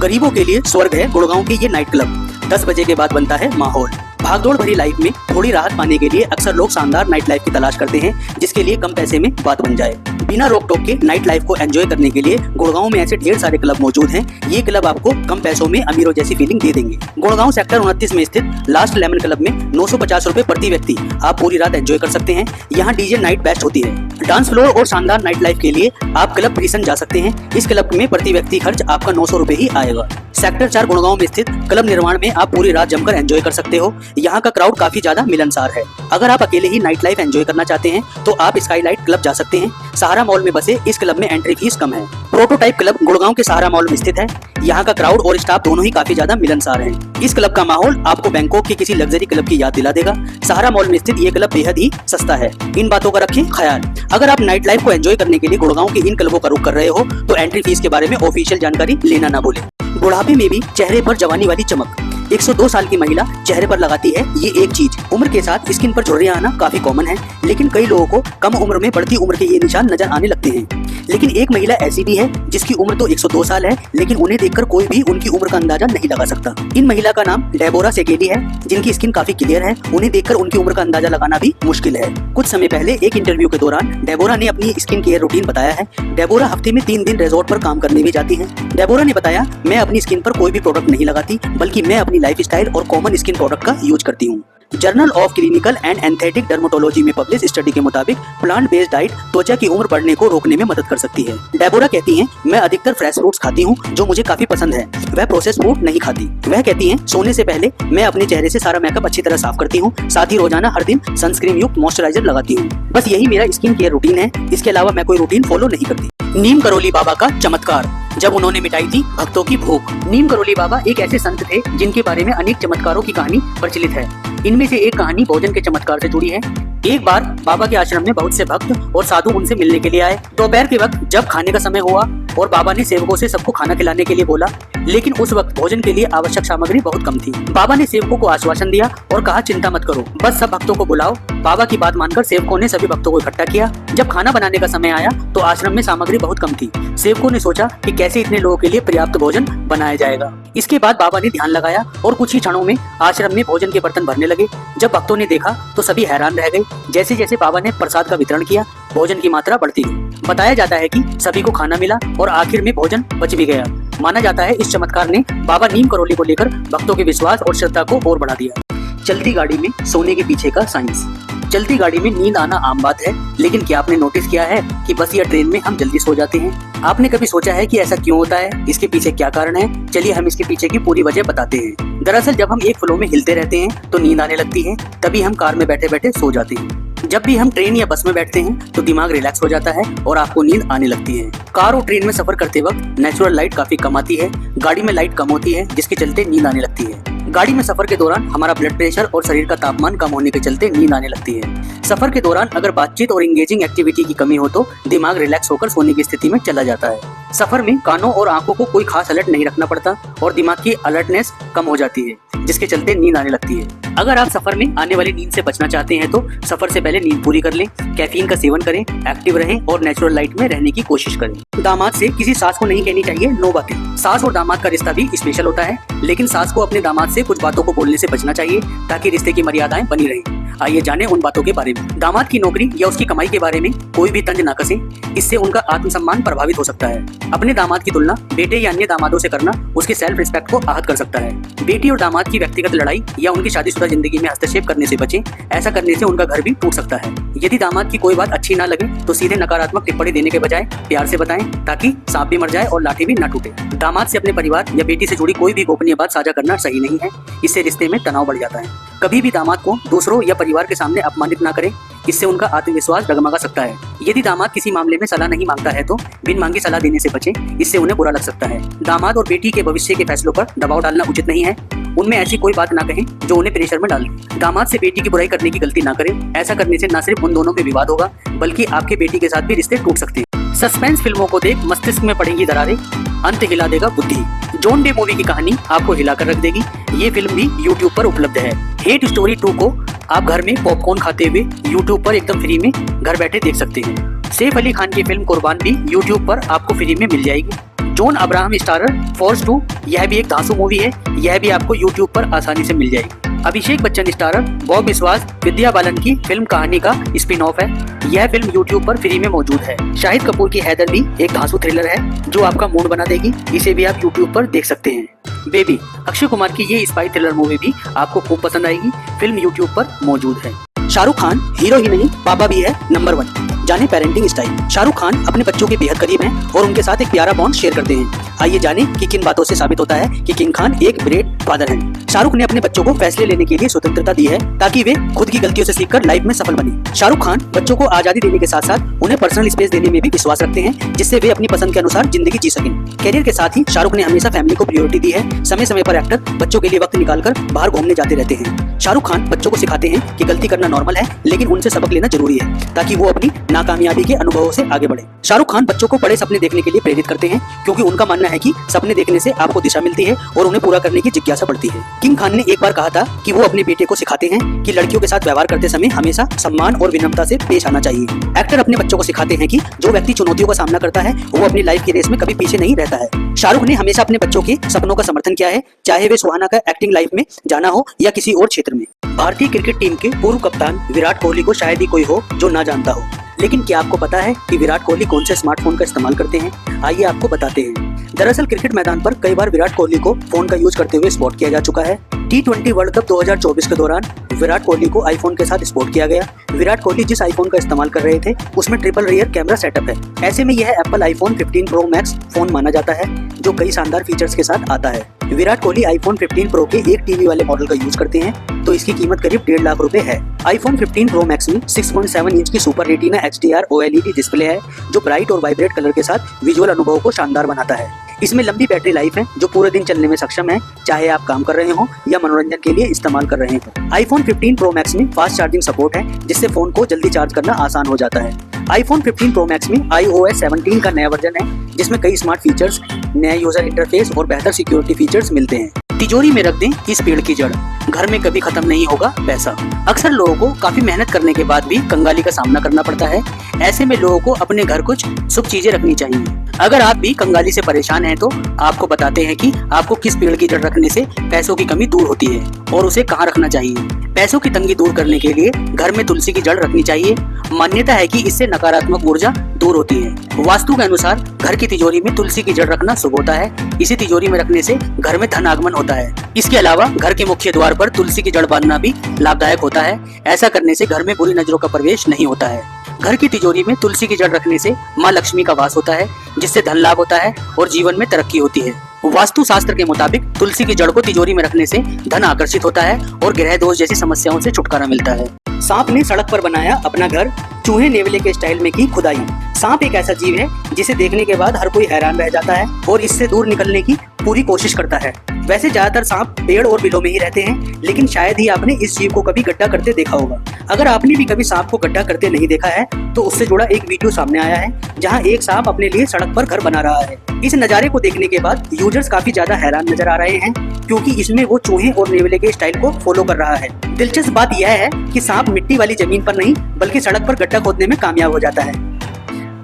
गरीबों के लिए स्वर्ग है गुड़गांव के ये नाइट क्लब। 10 बजे के बाद बनता है माहौल। भागदौड़ भरी लाइफ में थोड़ी राहत पाने के लिए अक्सर लोग शानदार नाइट लाइफ की तलाश करते हैं, जिसके लिए कम पैसे में बात बन जाए। बिना रोक टोक के नाइट लाइफ को एंजॉय करने के लिए गुड़गांव में ऐसे ढेर सारे क्लब मौजूद हैं। ये क्लब आपको कम पैसों में अमीरों जैसी फीलिंग दे देंगे। गुड़गांव सेक्टर 29 में स्थित लास्ट लेमन क्लब में 950 रुपए प्रति व्यक्ति आप पूरी रात एंजॉय कर सकते हैं। यहाँ डीजे नाइट बेस्ट होती है। डांस फ्लोर और शानदार नाइट लाइफ के लिए आप क्लब प्रिसन जा सकते हैं। इस क्लब में प्रति व्यक्ति खर्च आपका 900 रुपए ही आएगा। सेक्टर 4 गुड़गांव में स्थित क्लब निर्माण में आप पूरी रात जमकर एंजॉय कर सकते हो। यहाँ का क्राउड काफी ज्यादा मिलनसार है। अगर आप अकेले ही नाइट लाइफ एंजॉय करना चाहते हैं तो आप स्काईलाइट क्लब जा सकते हैं। सहारा मॉल में बसे इस क्लब में एंट्री फीस कम है। प्रोटोटाइप क्लब गुड़गांव के सहारा मॉल में स्थित है। यहाँ का क्राउड और स्टाफ दोनों ही काफी ज्यादा मिलनसार है। इस क्लब का माहौल आपको बैंकॉक के किसी लग्जरी क्लब की याद दिला देगा। सहारा मॉल में स्थित ये क्लब बेहद ही सस्ता है। इन बातों का रखें ख्याल। अगर आप नाइट लाइफ को एंजॉय करने के लिए गुड़गांव के इन क्लबों का रुख कर रहे हो तो एंट्री फीस के बारे में ऑफिशियल जानकारी लेना ना भूलें। बुढ़ापे में भी चेहरे पर जवानी वाली चमक। 102 साल की महिला चेहरे पर लगाती है ये एक चीज। उम्र के साथ स्किन पर झुर्रियां आना काफी कॉमन है, लेकिन कई लोगों को कम उम्र में बढ़ती उम्र के ये निशान नजर आने लगते हैं। लेकिन एक महिला ऐसी भी है जिसकी उम्र तो 102 साल है, लेकिन उन्हें देखकर कोई भी उनकी उम्र का अंदाजा नहीं लगा सकता। इन महिला का नाम डेबोरा सेकेली है, जिनकी स्किन काफी क्लियर है। उन्हें देखकर उनकी उम्र का अंदाजा लगाना भी मुश्किल है। कुछ समय पहले एक इंटरव्यू के दौरान डेबोरा ने अपनी स्किन केयर रूटीन बताया है। डेबोरा हफ्ते में 3 दिन रिजॉर्ट पर काम करने भी जाती है। डेबोरा ने बताया, मैं अपनी स्किन पर कोई भी प्रोडक्ट नहीं लगाती, बल्कि मैं अपनी लाइफ स्टाइल और कॉमन स्किन प्रोडक्ट का यूज करती हूँ। Journal of clinical and aesthetic dermatology में पब्लिश स्टडी के मुताबिक प्लांट बेस्ड डाइट त्वचा की उम्र बढ़ने को रोकने में मदद कर सकती है। डेबोरा कहती हैं, मैं अधिकतर फ्रेश फ्रूट्स खाती हूँ जो मुझे काफी पसंद है। वह प्रोसेस फूड नहीं खाती। वह कहती हैं, सोने से पहले मैं अपने चेहरे से सारा मेकअप अच्छी तरह साफ करती हूँ। साथ ही रोजाना हर दिन सनस्क्रीन युक्त मॉइस्चराइजर लगाती हूँ। बस यही मेरा स्किन केयर रूटीन है। इसके अलावा मैं कोई रूटीन फॉलो नहीं करती। नीम करोली बाबा का चमत्कार। जब उन्होंने मिटाई थी भक्तों की भूख। नीम करोली बाबा एक ऐसे संत थे जिनके बारे में अनेक चमत्कारों की कहानी प्रचलित है। इनमें से एक कहानी भोजन के चमत्कार से जुड़ी है। एक बार बाबा के आश्रम में बहुत से भक्त और साधु उनसे मिलने के लिए आए। दोपहर के वक्त जब खाने का समय हुआ और बाबा ने सेवकों से सबको खाना खिलाने के लिए बोला, लेकिन उस वक्त भोजन के लिए आवश्यक सामग्री बहुत कम थी। बाबा ने सेवकों को आश्वासन दिया और कहा, चिंता मत करो, बस सब भक्तों को बुलाओ। बाबा की बात मानकर सेवकों ने सभी भक्तों को इकट्ठा किया। जब खाना बनाने का समय आया तो आश्रम में सामग्री बहुत कम थी। सेवकों ने सोचा कि कैसे इतने लोगों के लिए पर्याप्त भोजन बनाया जाएगा। इसके बाद बाबा ने ध्यान लगाया और कुछ ही क्षणों में आश्रम में भोजन के बर्तन भरने लगे। जब भक्तों ने देखा तो सभी हैरान रह गए। जैसे जैसे बाबा ने प्रसाद का वितरण किया, भोजन की मात्रा बढ़ती गई। बताया जाता है कि सभी को खाना मिला और आखिर में भोजन बच भी गया। माना जाता है इस चमत्कार ने बाबा नीम करोली को लेकर भक्तों के विश्वास और श्रद्धा को और बढ़ा दिया। चलती गाड़ी में सोने के पीछे का साइंस। चलती गाड़ी में नींद आना आम बात है, लेकिन क्या आपने नोटिस किया है कि बस या ट्रेन में हम जल्दी सो जाते हैं? आपने कभी सोचा है कि ऐसा क्यों होता है? इसके पीछे क्या कारण है? चलिए हम इसके पीछे की पूरी वजह बताते हैं। दरअसल जब हम एक फ्लो में हिलते रहते हैं तो नींद आने लगती है, तभी हम कार में बैठे बैठे सो जाते हैं। जब भी हम ट्रेन या बस में बैठते हैं तो दिमाग रिलैक्स हो जाता है और आपको नींद आने लगती है। कार और ट्रेन में सफर करते वक्त नेचुरल लाइट काफी कम आती है। गाड़ी में लाइट कम होती है, जिसके चलते नींद आने लगती है। गाड़ी में सफर के दौरान हमारा ब्लड प्रेशर और शरीर का तापमान कम होने के चलते नींद आने लगती है। सफर के दौरान अगर बातचीत और इंगेजिंग एक्टिविटी की कमी हो तो दिमाग रिलैक्स होकर सोने की स्थिति में चला जाता है। सफर में कानों और आंखों को कोई खास अलर्ट नहीं रखना पड़ता और दिमाग की अलर्टनेस कम हो जाती है, जिसके चलते नींद आने लगती है। अगर आप सफर में आने वाली नींद से बचना चाहते हैं तो सफर से पहले नींद पूरी कर लें, कैफीन का सेवन करें, एक्टिव रहें और नेचुरल लाइट में रहने की कोशिश करें। दामाद से किसी सास को नहीं कहनी चाहिए नो बातें। सास और दामाद का रिश्ता भी स्पेशल होता है, लेकिन सास को अपने दामाद से कुछ बातों को बोलने से बचना चाहिए ताकि रिश्ते की मर्यादाएं बनी रहें। आइए जाने उन बातों के बारे में। दामाद की नौकरी या उसकी कमाई के बारे में कोई भी तंज न कसे, इससे उनका आत्मसम्मान प्रभावित हो सकता है। अपने दामाद की तुलना बेटे या अन्य दामादों से करना उसके सेल्फ रिस्पेक्ट को आहत कर सकता है। बेटी और दामाद की व्यक्तिगत लड़ाई या उनकी शादीशुदा जिंदगी में हस्तक्षेप करने से बचें। ऐसा करने से उनका घर भी टूट सकता है। यदि दामाद की कोई बात अच्छी ना लगे तो सीधे नकारात्मक टिप्पणी देने के बजाय प्यार से बताएं, ताकि सांप भी मर जाए और लाठी भी न टूटे। दामाद से अपने परिवार या बेटी से जुड़ी कोई भी गोपनीय बात साझा करना सही नहीं है, इससे रिश्ते में तनाव बढ़ जाता है। कभी भी दामाद को दूसरों या परिवार के सामने अपमानित ना करें, इससे उनका आत्मविश्वास डगमगा सकता है। यदि दामाद किसी मामले में सलाह नहीं मांगता है तो बिन मांगी सलाह देने से बचें, इससे उन्हें बुरा लग सकता है। दामाद और बेटी के भविष्य के फैसलों पर दबाव डालना उचित नहीं है। उनमें ऐसी कोई बात ना कहें जो उन्हें प्रेशर में डाल दे। दामाद से बेटी की बुराई करने की गलती ना करें। ऐसा करने से न सिर्फ उन दोनों में विवाद होगा, बल्कि आपके बेटी के साथ भी रिश्ते टूट सकते हैं। सस्पेंस फिल्मों को देख मस्तिष्क में पड़ेंगी दरारें, अंत हिला देगा बुद्धि। जॉन डे मूवी की कहानी आपको हिलाकर रख देगी। ये फिल्म भी यूट्यूब पर उपलब्ध है। हेट स्टोरी 2 को आप घर में पॉपकॉर्न खाते हुए यूट्यूब पर एकदम फ्री में घर बैठे देख सकते हैं। सैफ अली खान की फिल्म कुर्बान भी यूट्यूब पर आपको फ्री में मिल जाएगी। जॉन अब्राहम स्टारर फोर्स 2, यह भी एक धांसू मूवी है। यह भी आपको यूट्यूब पर आसानी से मिल जाएगी। अभिषेक बच्चन स्टारर बॉब विश्वास विद्या बालन की फिल्म कहानी का स्पिन ऑफ है। यह फिल्म यूट्यूब पर फ्री में मौजूद है। शाहिद कपूर की हैदर भी एक धांसू थ्रिलर है जो आपका मूड बना देगी। इसे भी आप यूट्यूब पर देख सकते हैं। बेबी अक्षय कुमार की ये स्पाई थ्रिलर मूवी भी आपको खूब पसंद आएगी। फिल्म यूट्यूब पर मौजूद है। शाहरुख खान हीरो ही नहीं पापा भी है नंबर 1। जाने पेरेंटिंग स्टाइल। शाहरुख खान अपने बच्चों के बेहद करीब हैं और उनके साथ एक प्यारा बॉन्ड शेयर करते हैं। आइए जाने कि किन बातों से साबित होता है कि किंग खान एक ग्रेट फादर हैं। शाहरुख ने अपने बच्चों को फैसले लेने के लिए स्वतंत्रता दी है ताकि वे खुद की गलतियों से सीखकर लाइफ में सफल बने। शाहरुख खान बच्चों को आजादी देने के साथ साथ उन्हें पर्सनल स्पेस देने में भी विश्वास रखते हैं जिससे वे अपनी पसंद के अनुसार जिंदगी जी सकें। कैरियर के साथ ही शाहरुख ने हमेशा फैमिली को प्रायोरिटी दी है। समय समय पर एक्टर बच्चों के लिए वक्त निकालकर बाहर घूमने जाते रहते हैं। शाहरुख खान बच्चों को सिखाते हैं कि गलती करना नॉर्मल है लेकिन उनसे सबक लेना जरूरी है ताकि वो अपनी नाकामयाबी के अनुभवों से आगे बढ़े। शाहरुख खान बच्चों को बड़े सपने देखने के लिए प्रेरित करते हैं क्योंकि उनका मानना है कि सपने देखने से आपको दिशा मिलती है और उन्हें पूरा करने की जिज्ञासा बढ़ती है। किंग खान ने एक बार कहा था कि वो अपने बेटे को सिखाते हैं कि लड़कियों के साथ व्यवहार करते समय हमेशा सम्मान और विनम्रता से पेश आना चाहिए। एक्टर अपने बच्चों को सिखाते हैं कि जो व्यक्ति चुनौतियों का सामना करता है वो अपनी लाइफ की रेस में कभी पीछे नहीं रहता है। शाहरुख ने हमेशा अपने बच्चों के सपनों का समर्थन किया है, चाहे वे सुहाना का एक्टिंग लाइफ में जाना हो या किसी और क्षेत्र में। भारतीय क्रिकेट टीम के पूर्व कप्तान विराट कोहली को शायद ही कोई हो जो ना जानता हो, लेकिन क्या आपको पता है कि विराट कोहली कौन से स्मार्टफोन का इस्तेमाल करते हैं? आइए आपको बताते हैं। दरअसल क्रिकेट मैदान पर कई बार विराट कोहली को फोन का यूज करते हुए स्पॉट किया जा चुका है। T20 वर्ल्ड कप 2024 के दौरान विराट कोहली को आईफोन के साथ स्पॉट किया गया। विराट कोहली जिस आईफोन का इस्तेमाल कर रहे थे उसमें ट्रिपल रियर कैमरा सेटअप है। ऐसे में यह Apple iPhone 15 pro max phone माना जाता है जो कई शानदार फीचर्स के साथ आता है। विराट कोहली आईफोन 15 प्रो के एक टीवी वाले मॉडल का यूज करते हैं तो इसकी कीमत करीब 1.5 लाख रुपए है। आईफोन 15 प्रो मैक्स में 6.7 इंच की super retina HDR OLED display है जो ब्राइट और वाइब्रेट कलर के साथ विजुअल अनुभव को शानदार बनाता है। इसमें लंबी बैटरी लाइफ है जो पूरे दिन चलने में सक्षम है, चाहे आप काम कर रहे हो या मनोरंजन के लिए इस्तेमाल कर रहे हो। आईफोन 15 प्रो मैक्स में फास्ट चार्जिंग सपोर्ट है जिससे फोन को जल्दी चार्ज करना आसान हो जाता है। आईफोन 15 प्रो मैक्स में iOS 17 का नया वर्जन है जिसमें कई स्मार्ट फीचर्स, नया यूजर इंटरफेस और बेहतर सिक्योरिटी फीचर्स मिलते हैं। तिजोरी में रख दें इस पेड़ की जड़, घर में कभी खत्म नहीं होगा पैसा। अक्सर लोगों को काफी मेहनत करने के बाद भी कंगाली का सामना करना पड़ता है। ऐसे में लोगों को अपने घर कुछ शुभ चीजें रखनी चाहिए। अगर आप भी कंगाली से परेशान हैं तो आपको बताते हैं कि आपको किस पेड़ की जड़ रखने से पैसों की कमी दूर होती है और उसे कहाँ रखना चाहिए। पैसों की तंगी दूर करने के लिए घर में तुलसी की जड़ रखनी चाहिए। मान्यता है कि इससे नकारात्मक ऊर्जा दूर होती है। वास्तु के अनुसार घर की तिजोरी में तुलसी की जड़ रखना शुभ होता है। इसे तिजोरी में रखने से घर में धन आगमन होता है। इसके अलावा घर के मुख्य द्वार पर तुलसी की जड़ बांधना भी लाभदायक होता है। ऐसा करने से घर में बुरी नजरों का प्रवेश नहीं होता है। घर की तिजोरी में तुलसी की जड़ रखने से माँ लक्ष्मी का वास होता है जिससे धन लाभ होता है और जीवन में तरक्की होती है। वास्तु शास्त्र के मुताबिक तुलसी की जड़ को तिजोरी में रखने से धन आकर्षित होता है और ग्रह दोष जैसी समस्याओं से छुटकारा मिलता है। सांप ने सड़क पर बनाया अपना घर, चूहे नेवले के स्टाइल में की खुदाई। सांप एक ऐसा जीव है जिसे देखने के बाद हर कोई हैरान रह जाता है और इससे दूर निकलने की पूरी कोशिश करता है। वैसे ज्यादातर सांप पेड़ और बिलों में ही रहते हैं, लेकिन शायद ही आपने इस जीव को कभी गड्ढा करते देखा होगा। अगर आपने भी कभी सांप को गड्ढा करते नहीं देखा है तो उससे जुड़ा एक वीडियो सामने आया है जहां एक सांप अपने लिए सड़क पर घर बना रहा है। इस नज़ारे को देखने के बाद यूजर्स काफी ज्यादा हैरान नजर आ रहे हैं क्योंकि इसमें वो चूहे और नेवले के स्टाइल को फॉलो कर रहा है। दिलचस्प बात यह है कि सांप मिट्टी वाली जमीन पर नहीं बल्कि सड़क पर गड्ढा खोदने में कामयाब हो जाता है।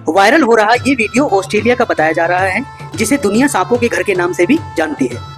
वायरल हो रहा ये वीडियो ऑस्ट्रेलिया का बताया जा रहा है जिसे दुनिया सांपों के घर के नाम से भी जानती है।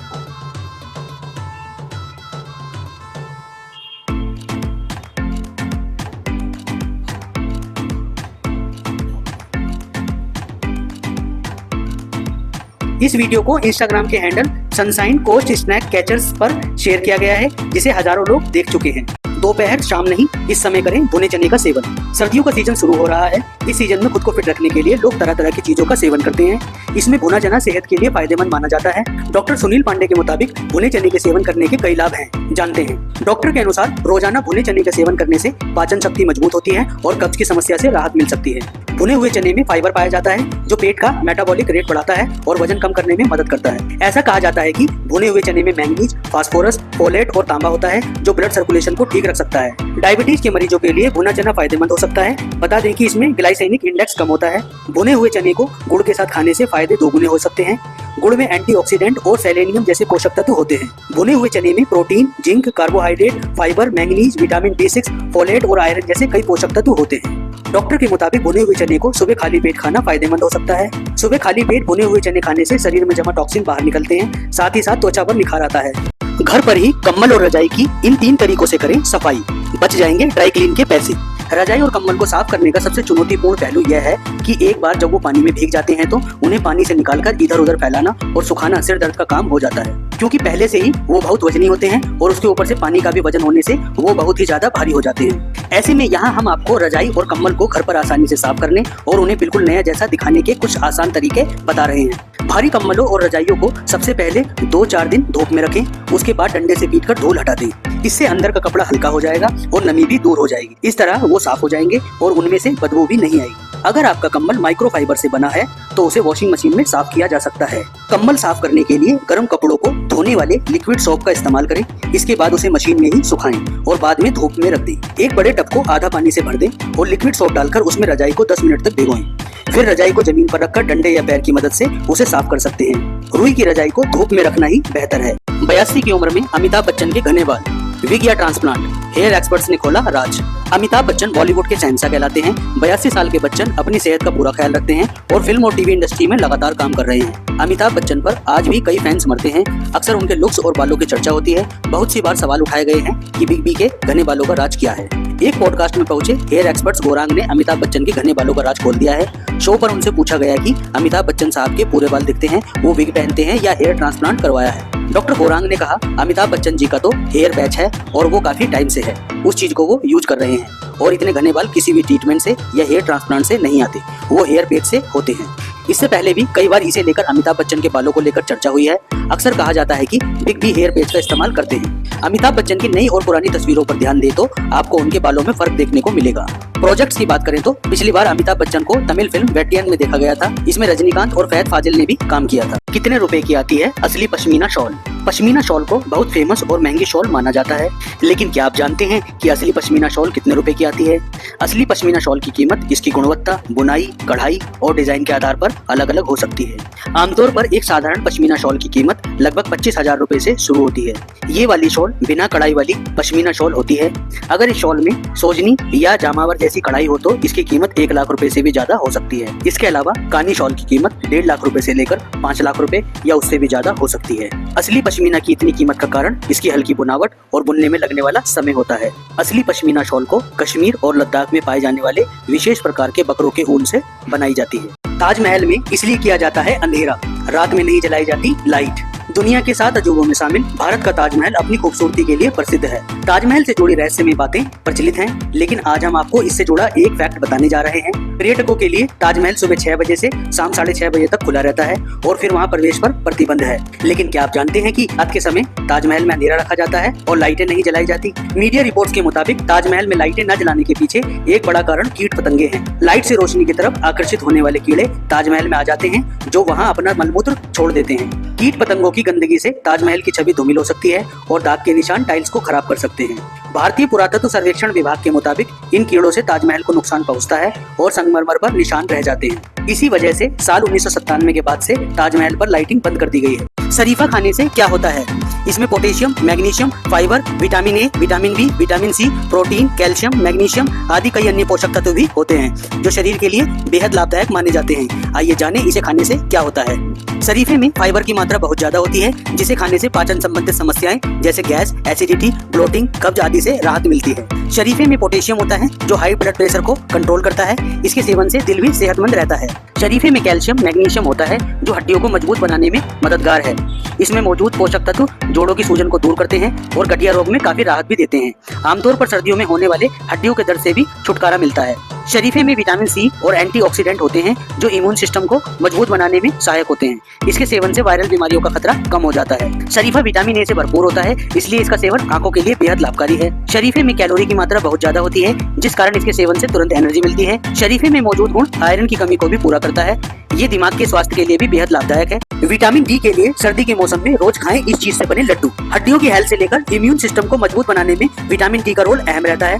इस वीडियो को इंस्टाग्राम के handle Sunshine Coast Snack Catchers पर शेयर किया गया है जिसे हजारों लोग देख चुके हैं। दोपहर शाम नहीं, इस समय करें भुने चने का सेवन। सर्दियों का सीजन शुरू हो रहा है। इस सीजन में खुद को फिट रखने के लिए लोग तरह तरह की चीजों का सेवन करते हैं। इसमें भुना चना सेहत के लिए फायदेमंद माना जाता है। डॉक्टर सुनील पांडे के मुताबिक भुने चने के सेवन करने के कई लाभ हैं, जानते हैं। डॉक्टर के अनुसार रोजाना भुने चने का सेवन करने से पाचन शक्ति मजबूत होती है और कब्ज की समस्या से राहत मिल सकती है। भुने हुए चने में फाइबर पाया जाता है जो पेट का मेटाबॉलिक रेट बढ़ाता है और वजन कम करने में मदद करता है। ऐसा कहा जाता है कि भुने हुए चने में मैंगनीज, फास्फोरस, फोलेट और तांबा होता है जो ब्लड सर्कुलेशन को ठीक रख सकता है। डायबिटीज के मरीजों के लिए भुना चना फायदेमंद हो सकता है। बता दें कि इसमें ग्लाइसेमिक इंडेक्स कम होता है। भुने हुए चने को गुड़ के साथ खाने से फायदे दोगुने हो सकते हैं। गुड़ में एंटीऑक्सीडेंट और सेलेनियम जैसे पोषक तत्व होते हैं। भुने हुए चने में protein, zinc, carbohydrate, fibre, manganese, vitamin B6, folate और आयरन जैसे कई पोषक तत्व होते हैं। डॉक्टर के मुताबिक भुने हुए चने को सुबह खाली पेट खाना फायदेमंद हो सकता है। सुबह खाली पेट भुने हुए चने खाने से शरीर में जमा टॉक्सिन बाहर निकलते हैं, साथ ही साथ त्वचा पर निखार आता है। घर पर ही कम्बल और रजाई की इन 3 तरीकों से करें सफाई, बच जाएंगे ड्राई क्लीन के पैसे। रजाई और कंबल को साफ करने का सबसे चुनौतीपूर्ण पहलू यह है कि एक बार जब वो पानी में भीग जाते हैं तो उन्हें पानी से निकालकर इधर उधर फैलाना और सुखाना सिर दर्द का काम हो जाता है, क्योंकि पहले से ही वो बहुत वजनी होते हैं और उसके ऊपर से पानी का भी वजन होने से वो बहुत ही ज्यादा भारी हो जाते हैं। ऐसे में यहाँ हम आपको रजाई और कंबल को घर पर आसानी से साफ करने और उन्हें बिल्कुल नया जैसा दिखाने के कुछ आसान तरीके बता रहे हैं। भारी कंबलों और रजाइयों को सबसे पहले 2-4 दिन धूप में रखें, उसके बाद डंडे से पीटकर धूल हटा दें। इससे अंदर का कपड़ा हल्का हो जाएगा और नमी भी दूर हो जाएगी। इस तरह वो साफ हो जाएंगे और उनमें से बदबू भी नहीं आएगी। अगर आपका कंबल माइक्रोफाइबर से बना है तो उसे वॉशिंग मशीन में साफ किया जा सकता है। कंबल साफ करने के लिए गर्म कपड़ों को धोने वाले लिक्विड सोप का इस्तेमाल करें। इसके बाद उसे मशीन में ही सुखाएं और बाद में धूप में रख दें। एक बड़े टब को आधा पानी से भर दें और लिक्विड सोप डालकर उसमें रजाई को 10 मिनट तक भिगोएं। फिर रजाई को जमीन पर रखकर डंडे या पैर की मदद से उसे साफ कर सकते हैं। रुई की रजाई को धूप में रखना ही बेहतर है। 82 की उम्र में अमिताभ बच्चन के घने बाल, विग या ट्रांसप्लांट, हेयर एक्सपर्ट्स ने खोला राज। अमिताभ बच्चन बॉलीवुड के शहंशाह कहलाते हैं। 82 साल के बच्चन अपनी सेहत का पूरा ख्याल रखते हैं और फिल्म और टीवी इंडस्ट्री में लगातार काम कर रहे हैं। अमिताभ बच्चन पर आज भी कई फैंस मरते हैं। अक्सर उनके लुक्स और बालों की चर्चा होती है। बहुत सी बार सवाल उठाए गए हैं कि बिग बी के घने बालों का राज क्या है। एक पॉडकास्ट में पहुंचे हेयर एक्सपर्ट्स गौरांग ने अमिताभ बच्चन के घने बालों का राज खोल दिया है। शो पर उनसे पूछा गया कि अमिताभ बच्चन साहब के पूरे बाल दिखते हैं, वो विग पहनते हैं या हेयर ट्रांसप्लांट करवाया है। डॉक्टर गौरांग ने कहा, अमिताभ बच्चन जी का तो हेयर पैच है और वो काफी टाइम से है, उस चीज को वो यूज कर रहे हैं और इतने घने बाल किसी भी ट्रीटमेंट से या हेयर ट्रांसप्लांट से नहीं आते, वो हेयर पैच से होते हैं। इससे पहले भी कई बार इसे लेकर अमिताभ बच्चन के बालों को लेकर चर्चा हुई है। अक्सर कहा जाता है कि बिग बी हेयर पैच का इस्तेमाल करते हैं। अमिताभ बच्चन की नई और पुरानी तस्वीरों पर ध्यान दे तो आपको उनके बालों में फर्क देखने को मिलेगा। प्रोजेक्ट्स की बात करें तो पिछली बार अमिताभ बच्चन को तमिल फिल्म वेट्टियन में देखा गया था। इसमें रजनीकांत और फहद फाजिल ने भी काम किया था। कितने रुपए की आती है असली पश्मीना शॉल? पश्मीना शॉल को बहुत फेमस और महंगी शॉल माना जाता है, लेकिन क्या आप जानते हैं कि असली पश्मीना शॉल कितने रुपए की आती है? असली पश्मीना शॉल की कीमत इसकी गुणवत्ता, बुनाई, कढ़ाई और डिजाइन के आधार पर अलग अलग हो सकती है। आमतौर पर एक साधारण पश्मीना शॉल की कीमत लगभग 25,000 रुपए से शुरू होती है। ये वाली शॉल बिना कढ़ाई वाली पश्मीना शॉल होती है। अगर इस शॉल में सोजनी या जामावर जैसी कढ़ाई हो तो इसकी कीमत 1 लाख रुपए से भी ज्यादा हो सकती है। इसके अलावा कानी शॉल की कीमत 1.5 लाख रुपए से लेकर 5 लाख रुपए या उससे भी ज्यादा हो सकती है। असली पश्मीना की इतनी कीमत का कारण इसकी हल्की बुनावट और बुनने में लगने वाला समय होता है। असली पश्मीना शॉल को कश्मीर और लद्दाख में पाए जाने वाले विशेष प्रकार के बकरों के ऊन से बनाई जाती है। ताजमहल में इसलिए किया जाता है अंधेरा, रात में नहीं जलाई जाती लाइट। दुनिया के 7 अजूबों में शामिल भारत का ताजमहल अपनी खूबसूरती के लिए प्रसिद्ध है। ताजमहल से जुड़ी रहस्यमय बातें प्रचलित हैं, लेकिन आज हम आपको इससे जुड़ा एक फैक्ट बताने जा रहे हैं। पर्यटकों के लिए ताजमहल सुबह 6 बजे से शाम 6:30 बजे तक खुला रहता है और फिर वहां प्रवेश पर प्रतिबंध है। लेकिन क्या आप जानते हैं कि रात के समय ताजमहल में अंधेरा रखा जाता है और लाइटें नहीं जलाई जाती? मीडिया रिपोर्ट्स के मुताबिक ताजमहल में लाइटें न जलाने के पीछे एक बड़ा कारण कीट पतंगे हैं। लाइट से रोशनी की तरफ आकर्षित होने वाले कीड़े ताजमहल में आ जाते हैं, जो वहाँ अपना मलमूत्र छोड़ देते हैं। कीट पतंगों की गंदगी से ताजमहल की छवि धूमिल हो सकती है और दाग के निशान टाइल्स को खराब कर सकते हैं। भारतीय पुरातत्व सर्वेक्षण विभाग के मुताबिक इन कीड़ों से ताजमहल को नुकसान पहुंचता है और संगमरमर पर निशान रह जाते हैं। इसी वजह से साल 1997 के बाद से ताजमहल पर लाइटिंग बंद कर दी गई है। शरीफा खाने से क्या होता है? इसमें potassium, magnesium, fibre, vitamin A, vitamin B, vitamin C, protein, calcium, magnesium आदि कई अन्य पोषक तत्व भी होते हैं, जो शरीर के लिए बेहद लाभदायक माने जाते हैं। आइए जाने इसे खाने से क्या होता है। शरीफे में फाइबर की मात्रा बहुत ज्यादा होती है, जिसे खाने से पाचन संबंधित समस्याएं जैसे गैस, एसिडिटी, ब्लोटिंग, कब्ज आदि से राहत मिलती है। शरीफे में पोटेशियम होता है, जो हाई ब्लड प्रेशर को कंट्रोल करता है। इसके सेवन से दिल भी सेहतमंद रहता है। शरीफे में कैल्शियम, मैग्नीशियम होता है, जो हड्डियों को मजबूत बनाने में मददगार है। इसमें मौजूद पोषक तत्व जोड़ों की सूजन को दूर करते हैं और गठिया रोग में काफी राहत भी देते हैं। आमतौर पर सर्दियों में होने वाले हड्डियों के दर्द से भी छुटकारा मिलता है। शरीफे में विटामिन सी और एंटीऑक्सीडेंट होते हैं, जो इम्यून सिस्टम को मजबूत बनाने में सहायक होते हैं। इसके सेवन से वायरल बीमारियों का खतरा कम हो जाता है। शरीफा विटामिन ए से भरपूर होता है, इसलिए इसका सेवन आंखों के लिए बेहद लाभकारी है। शरीफे में कैलोरी की मात्रा बहुत ज्यादा होती है, जिस कारण इसके सेवन से तुरंत एनर्जी मिलती है। शरीफे में मौजूद गुण आयरन की कमी को भी पूरा करता है। ये दिमाग के स्वास्थ्य के लिए भी बेहद लाभदायक है। विटामिन डी के लिए सर्दी के मौसम में रोज खाएं इस चीज से बने लड्डू। हड्डियों की हेल्थ से लेकर इम्यून सिस्टम को मजबूत बनाने में विटामिन डी का रोल अहम रहता है।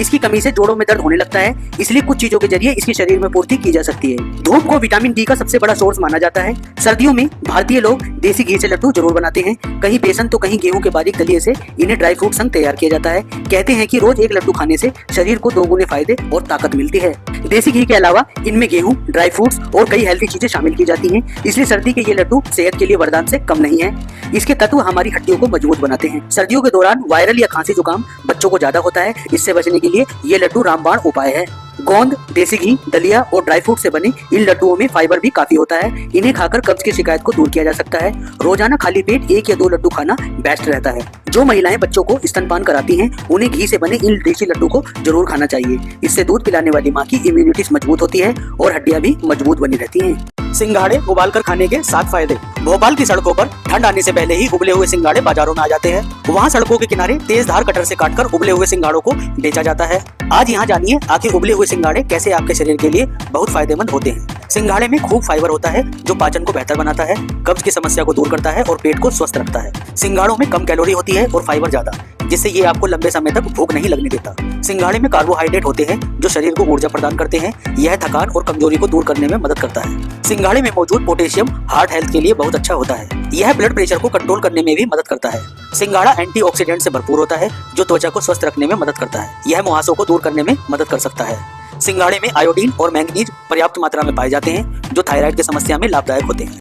इसकी कमी से जोड़ों में दर्द होने लगता है, इसलिए कुछ चीजों के जरिए इसकी शरीर में पूर्ति की जा सकती है। धूप को विटामिन डी का सबसे बड़ा सोर्स माना जाता है। सर्दियों में भारतीय लोग देसी घी से लड्डू जरूर बनाते हैं। कहीं बेसन तो कहीं गेहूं के बारीक दलिये से इन्हें ड्राई फ्रूट संग तैयार किया जाता है। कहते हैं कि रोज एक लड्डू खाने से शरीर को 2 गुने फायदे और ताकत मिलती है। देसी घी के अलावा इनमें गेहूं, ड्राई फ्रूट्स और कई हेल्दी चीजें शामिल की जाती हैं, इसलिए सर्दी के ये लड्डू सेहत के लिए वरदान से कम नहीं है। इसके तत्व हमारी हड्डियों को मजबूत बनाते हैं। सर्दियों के दौरान वायरल या खांसी जुकाम बच्चों को ज्यादा होता है, इससे बचने के लिए ये लड्डू रामबाण उपाय है। गोंद, देसी घी, दलिया और ड्राई फ्रूट से बने इन लड्डुओं में फाइबर भी काफी होता है। इन्हें खाकर कब्ज की शिकायत को दूर किया जा सकता है। रोजाना खाली पेट 1 या 2 लड्डू खाना बेस्ट रहता है। जो महिलाएं बच्चों को स्तनपान कराती हैं, उन्हें घी से बने इन देसी लड्डू को जरूर खाना चाहिए। इससे दूध पिलाने वाली माँ की इम्यूनिटी मजबूत होती है और हड्डियां भी मजबूत बनी रहती हैं। सिंघाड़े उबालकर खाने के 7 फायदे। भोपाल की सड़कों पर ठंड आने से पहले ही उबले हुए सिंघाड़े बाजारों में आ जाते हैं। वहाँ सड़कों के किनारे तेज धार कटर से काटकर उबले हुए सिंघाड़ों को बेचा जाता है। आज यहाँ जानिए आखिर उबले हुए सिंघाड़े कैसे आपके शरीर के लिए बहुत फायदेमंद होते हैं। सिंघाड़े में खूब फाइबर होता है जो पाचन को बेहतर बनाता है, कब्ज की समस्या को दूर करता है और पेट को स्वस्थ रखता है। सिंघाड़ों में कम कैलोरी होती है और फाइबर ज्यादा, जिससे ये आपको लंबे समय तक भूख नहीं लगने देता। सिंघाड़े में कार्बोहाइड्रेट होते हैं जो शरीर को ऊर्जा प्रदान करते हैं। यह थकान और कमजोरी को दूर करने में मदद करता है। सिंघाड़े में मौजूद पोटेशियम हार्ट हेल्थ के लिए बहुत अच्छा होता है। यह ब्लड प्रेशर को कंट्रोल करने में भी मदद करता है। सिंघाड़ा एंटीऑक्सीडेंट से भरपूर होता है जो त्वचा को स्वस्थ रखने में मदद करता है। यह मुहासों को दूर करने में मदद कर सकता है। सिंघाड़े में आयोडीन और मैंगनीज पर्याप्त मात्रा में पाए जाते हैं जो थायराइड की समस्या में लाभदायक होते हैं।